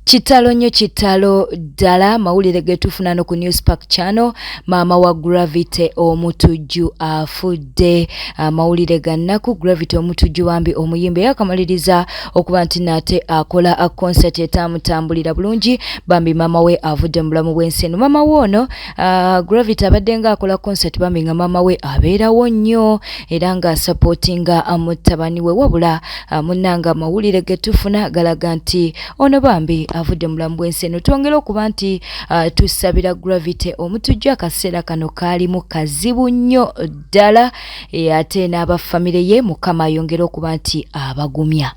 Kitalo nnyo kitalo ddala mawulire ge tufuna no ku Newspark channel maama wa Gravity Omutujju afudde. Mawulire gannaku Gravity Omutujju bambi omuyimbe yakamaliriza okuba nti nate akola concert etamutambulira bulungi bambi maama we avudde mu bulamu bw'ensi eno. Maama wono Gravity abadde nga akola concert bambi nga maama we abeerawo nnyo era nga supportinga mutabani we wabula munnanga mawulire ge tufuna galaga nti ono bambi avudde mulamu bw'ensi eno. Twongera okuba nti tusabira Gravity Omutujju akaseera kano kaalimu kazibu nnyo ddala ate n'abafamire ye Mukama ayongera okuba nti abagumya.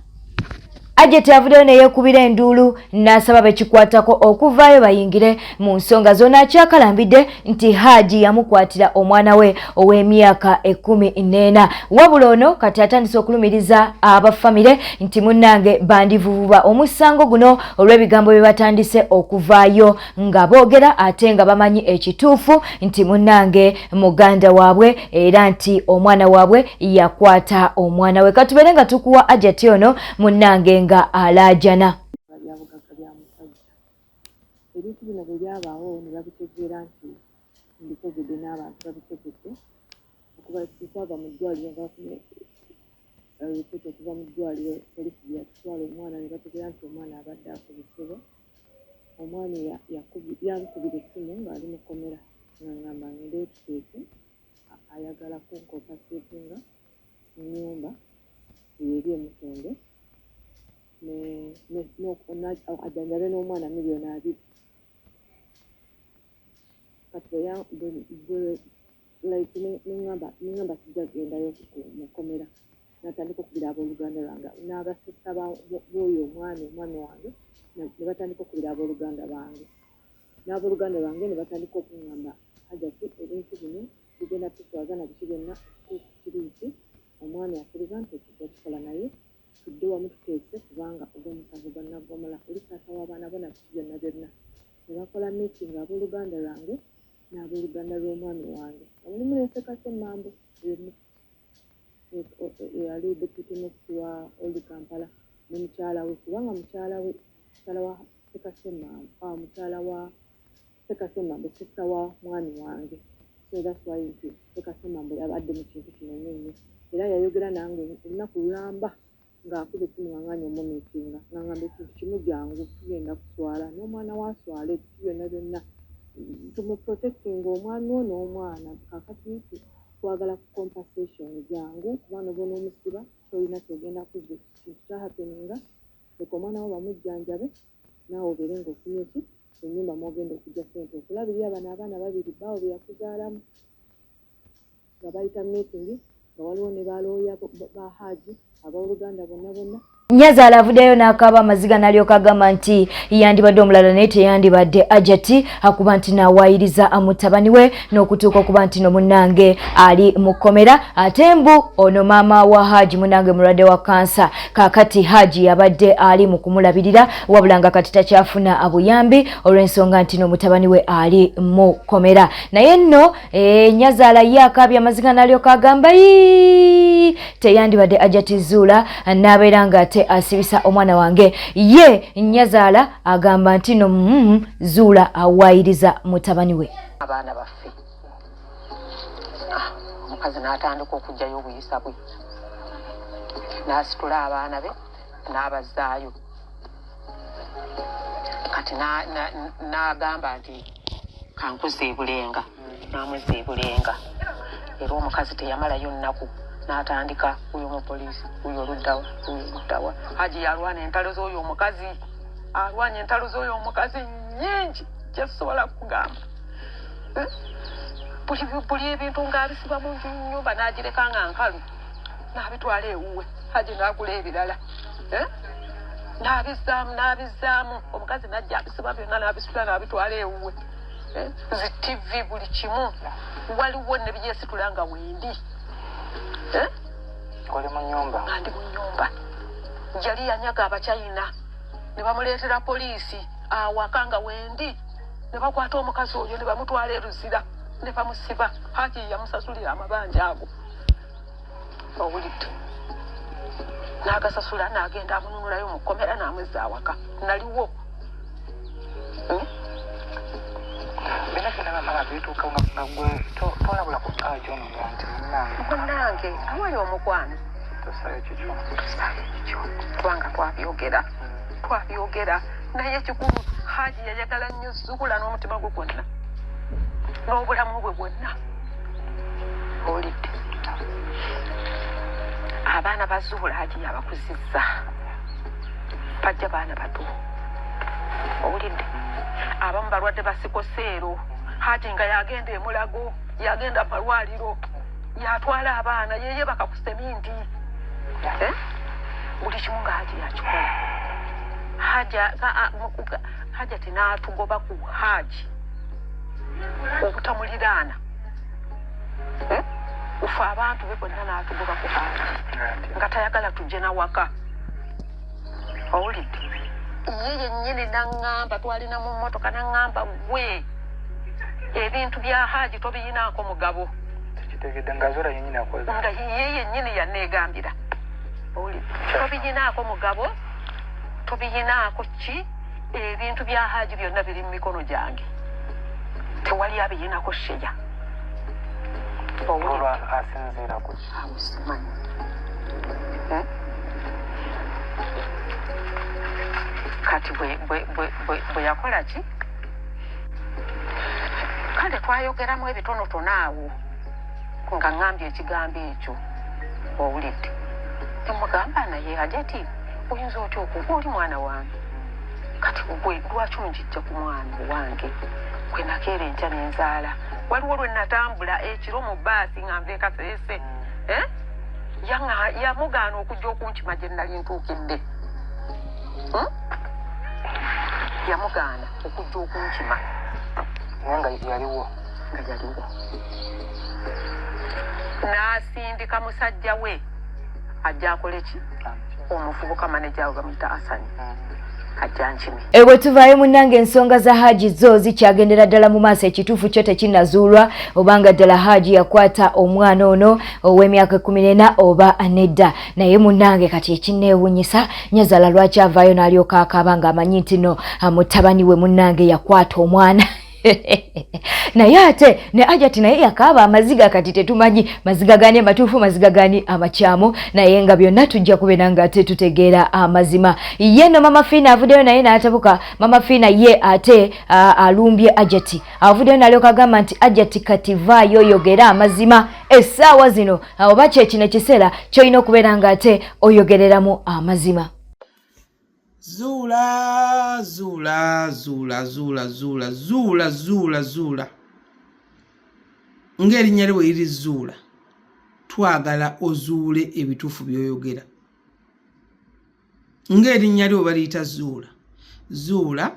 Hajjat avuddeyo ne yeekubira enduulu n'asaba bekikwatako okuvaayo bayingire mu nsonga zonna. Akyakalambidde nti Hajji yamukwatira omwana we ow'emyaka 14 wabula ono kati atandise okulumiriza abafamire nti munnange bandivububa omusango guno olw'ebigambo bye batandise okuvaayo nga boogera ate nga bamanyi ekituufu nti munnange muganda waabwe era nti omwana waabwe yakwata omwana we. Katubeere nga tukuwa Hajjat ono munnange nga alajana. Ebintu bino bwe byabaawo ne babitegeera nti mbitegedde n'abantu babitegedde okuba twava mu ddwaliro nga bafunye ripoti okuva mu ddwaliro polisi yatutwala omwana ne bategeera nti omwana abadde akubisibwa. Omwana yankubira essimu ng'ali mu kkomera nga ngamba ngende ekiteeke ayagala kunkompaseetinga mu nnyumba eri emusonde ajanjabe n'omwana $2,000,000. Kati neŋŋamba sijja kugendayo mu kkomera natandika okubira abooluganda lwange n'abasista b'oyo omwami wange ne batandika okubira abooluganda bange n'abooluganda bange ne batandika okuŋŋamba Hajjati ebintu bino bigenda tuswaza na biki byonna kiriiki omwami akkiriza nti ekikola naye tudde wamu tuteese kubanga ogw'omusango gwannaggwamala oli taata w'abaana bo nabiki byonna byonna. Ne bakola meeting abooluganda lwange n'abooluganda lw'omwami wange omulimu nesekase emambo eyali deputy next wa Old Kampala ne mukyala we kubanga mukyala wa Sekasemambo sista wa mwami wange. So that's why Sekasemambo yabadde mu kintu kino nnyo era yayogera nange olunaku lulamba ng'akuba essimu ng'anganya omumiitinga ng'angamba ekintu kimu jangu tugenda kuswala n'omwana waswala ebintu byonna byonna tumuprotectinga omwana ono omwana kakati twagala ku compensation jangu kubanga bona omusiba tolina kyogenda kuzza ekintu kyahapeninga leka omwana wo bamujjanjabe naawe obeere ng'ofunye ki ennyumba mwogenda okujja sente okulabirira bano abaana babiri baawo bye yakuzaalamu nga bayita meeting nga waliwo ne balooya ba Hajji abooluganda bonna. Nyazaala avuddeyo n'akaaba amaziga n'alyoka agamba nti yandibadde omulala naye teyandibadde Hajjati akuba nti n'awaayiriza mutabani we n'okutuuka okuba nti no munnange ali mu kkomera ate mbu ono maama wa Hajji munnange mulwadde wa kansa kaakati Hajji yabadde ali mu kumulabirira wabula nga kati takyafuna abuyambi olw'ensonga nti no mutabani we ali mu kkomera. Naye nno Nyazaala ye akaabye amaziga n'alyoka agamba teyandibadde Hajat Zulah n'abeera nga ate asibisa omwana wange ye Nyazaala agamba nti no Zulah awaayiriza mutabani we. Abaana baffe omukazi n'atandika okujjayo obuyisa bwe n'asitula abaana be n'abazaayo kati n'agamba nti kankuze ebulenga n'amuzza ebulenga era omukazi teyamalayo nnaku n'atandika oyo omupoliisi oyo oluddawa Hajji yalwana entalo z'oyo omukazi alwanya entalo z'oyo omukazi nnyingi kyesobola kugamba buli ebintu ng'abisiba mu nnyumba n'agireka nga nkalu n'abitwala ewuwe Hajji n'agula ebirala n'abizzaamu omukazi n'ajja abisiba byonna n'abisitula n'abitwala ewuwe TV buli kimu waliwo ne byesitula nga wendi oli mu nnyumba ndi mu nnyumba yali yanyaga Abachina ne bamuleetera poliisi awaka nga wendi ne bakwata omukazi oyo ne bamutwala eruzira ne bamusiba Hajji yamusasulira amabanja ago owulidde n'agasasula n'agenda amununulayo mu kkomera n'amuzza awaka naliwo nange awali omukwano kubanga twabyogera naye ekikulu Hajji yayagala nnyo Zuula n'omutima gwe gwonna n'obulamu bwe bwonna owulidde abaana ba Zuula Hajji yabakuzizza bajja baana bato owulidde abamu balwadde basikoseero Hajji nga yagenda emulago yagenda malwaliro yatwala abaana yeye bakakuseminti buli kimu nga Hajji yakikola Hajjati n'atugoba ku Hajji obutamuliraana ufa abantu be bonna n'atugoba ku Hajji nga tayagala tujje na waka owulidde yeye nnyini naŋŋamba twalina mu mmotoka naŋŋamba gwe ebintu bya Hajji tobiyinaako mugabo nga yeye nnyini yanneegambira owulidde tobiyinaako mugabo tobiyinaako ki ebintu bya Hajji byonna biri mu mikono gyange tewali abiyinako sheya asinziira ku awusimanyi kati bwe yakola ki kale twayogeramu ebitonotono awo nga ŋŋambye ekigambo ekyo owulidde nemugamba naye Hajjati oyinza otya okuba oli mwana wange kati gwe lwaki onjijja ku mwana wange kwe nakeera enkya n'enzaala waliwo lwe natambula ekiro mu baasi nga nva ekaseese yamugaana okujja okunkima gye nali ntuukidde yamugaana okujja okunkima nga yaliwo n'asindika musajja we ajja akole ki omuvubuka maneja we bamuyita Asani ajja nkime bwe tuvaayo munnange ensonga za Hajji zo zikyagendera ddala mu maaso ekituufu kyo tekinnazuulwa obanga ddala Hajji yakwata omwana ono ow'emyaka 14 oba nedda naye munnange kati ekinneewuunyisa nyazaala lwaki avaayo n'alyoka akaaba ng'amanyi nti no mutabani we munnange yakwata omwana naye ate ne Hajjati naye yakaaba amaziga kati tetumanyi maziga gani amatuufu maziga gani amakyamu naye nga byonna tujja kubeera nga ate tutegeera amazima ye no Mama Fiina avuddeyo naye n'atabuka Mama Fiina ye ate alumbye Hajjati avuddeyo n'alyoka agamba nti Hajjati kati vaayo oyogera amazima essaawa zino oba kyekino ekiseera kyolina okubeera nga ate oyogereramu amazima. Zuula ng'erinnya lye bwe liri Zuula twagala ozuule ebituufu by'oyogera ng'erinnya lye bwe baliyita Zuula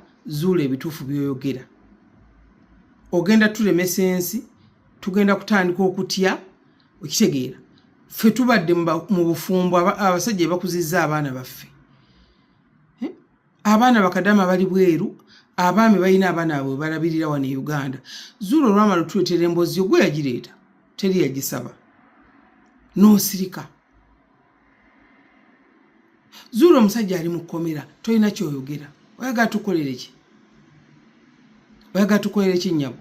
ebituufu by'oyogera ogenda tulemesa ensi tugenda kutandika okutya okitegeera ffe tubadde mu bufumbo abasajja bakuzizza abaana baffe abaana bakadama bali bweru abaami balina abaana abwe balabirira wano e Uganda Zuula olwamala tuletera emboozi ogwe yagireeta teri yagisaba n'osirika Zuula omusajja ali mu kkomera tolina kyoyogera oyagala tukolere ki oyagala tukolere ki nnyabo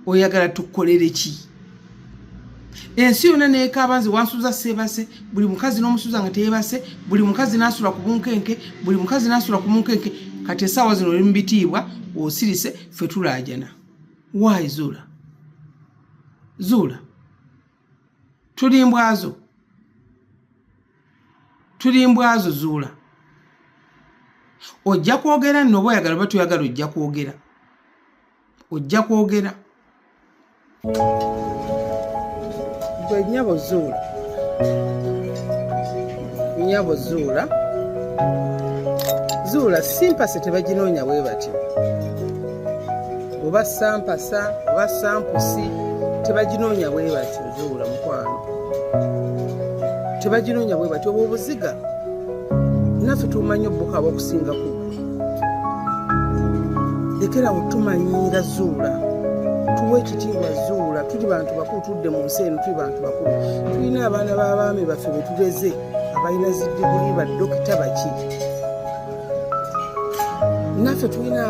oyagala tukolere ki ensi yonna neekaaba nze wansuuza seebase buli mukazi n'omusuuza nga teyeebase buli mukazi n'asula ku bunkenke buli mukazi n'asula ku munkenke kati essaawa zino oli mu bitiibwa osirise ffe tulaajana waayi Zuula tulimbwazo Zuula ojja kwogera nno oba oyagala oba toyagala ojja kwogera gwe nnyabo Zuula simpase tebaginoonya bwe batyo oba sampasa oba sampusi tebaginoonya bwe batyo Zuula mukwano tebaginoonya bwe batyo oba obuziga naffe tumanyi obbuka abokusinga ku lekerawo tumanyiira Zuula tuwe ekitiibwa Zuula tuli bantu bakulu tudde mu nsi eno tuli bantu bakulu tulina abaana b'abaami baffe be tuleze abalina ziddiguli baddokita baki naffe tulina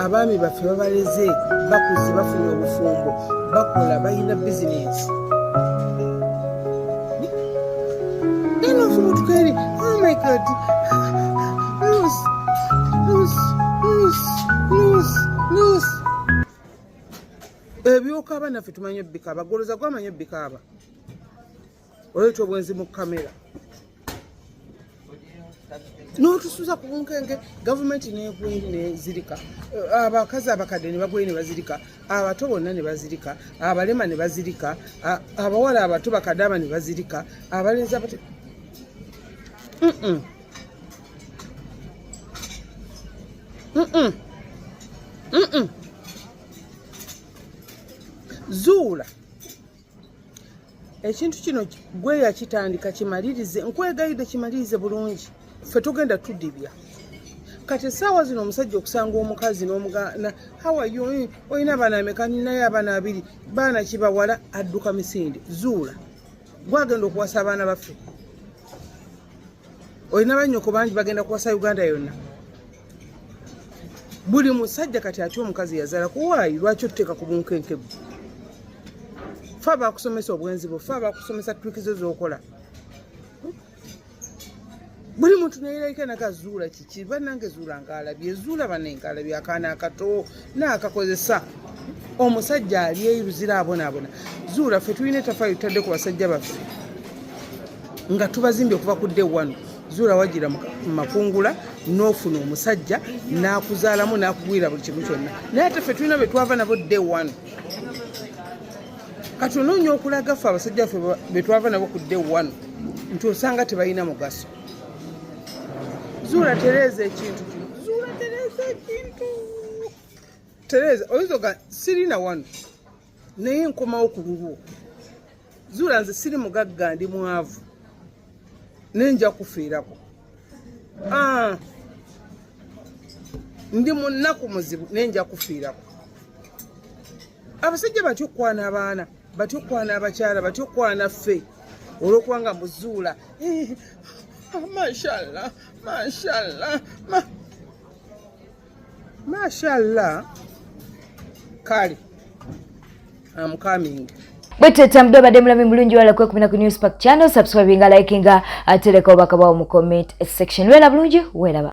abaami baffe babaleze bakuze bafunye obufumbo bakola balina bizinensi Tukeri. Oh my God. Loose. Loose. Loose. Loose. Loose. Ebyoka abana ffe tumanyi bikaba. Goloza gwamanyi bikaba. Oleetwa obwenzi mu kamera. N'otusuza ku bunkenge gavumenti n'egwiri ne zirika. Abakazi abakadde ne bagwiri ne bazirika. Abato bonna ne bazirika. Abalema ne bazirika. Abawala abato bakadaba ne bazirika. Abalenzi abato. Zuula. Ekintu kino gwe yakitandika kimalirize. Nkwegayidde kimalirize bulungi. Ffe tugenda tudibya. Kati essaawa zino omusajja okusanga omukazi n'omugana how are you? Oyina abaana ameka? Ninayo abaana 2. Baana kibawala adduka misinde. Zuula. Gwagenda okuwasa abaana baffe. Oyina bannyoko bangi bagenda kuwasa Uganda yonna. Buli musajja kati atya omukazi yazaala kuwaayi lwaki otuteeka ku bunkenke bwe. Fa bakusomesa obwenzi bwo, fa bakusomesa twikizo z'okola. Buli muntu neyirayika nakazuula kiki bannange zuula ngaalabye zuula banengalabye akaana akato naakakozesa omusajja ali eyiruzira abonaabona. Zuula ffe tulina etafaayo tutadde ku basajja baffe nga tubazimbye okuva ku day 1. Zuula wagira mu makungula n'ofuna omusajja n'akuzaalamu n'akugwira buli kimu kyonna. Naye ate ffe tulina be twava nabo day 1. Kati onoonya okulaga ffe abasajja ffe be twava nabo ku day 1 nti osanga tebalina mugaso. Zuula tereeza ekintu kino. Zuula tereeza ekintu. Tereeza oyizoga sirina 1 naye nkomawo ku lulwo. Zuula nze siri mugagga ndi mwavu nenja kufiirako. Ndi munaku muzibu nenja kufiirako. Abasajja batyokwana abaana, batyokwana abakyala, batyokwana ffe olw'okubanga muzuula. Mashallah, mashallah, mashallah. Kali, I'm coming. Bwete tambdo bade mulabi mulungi wala kwe kumina ku News Pack channel. Subscribe nga like nga ateleka obaka bawo mu comment section. Wela bulungi, wela ba.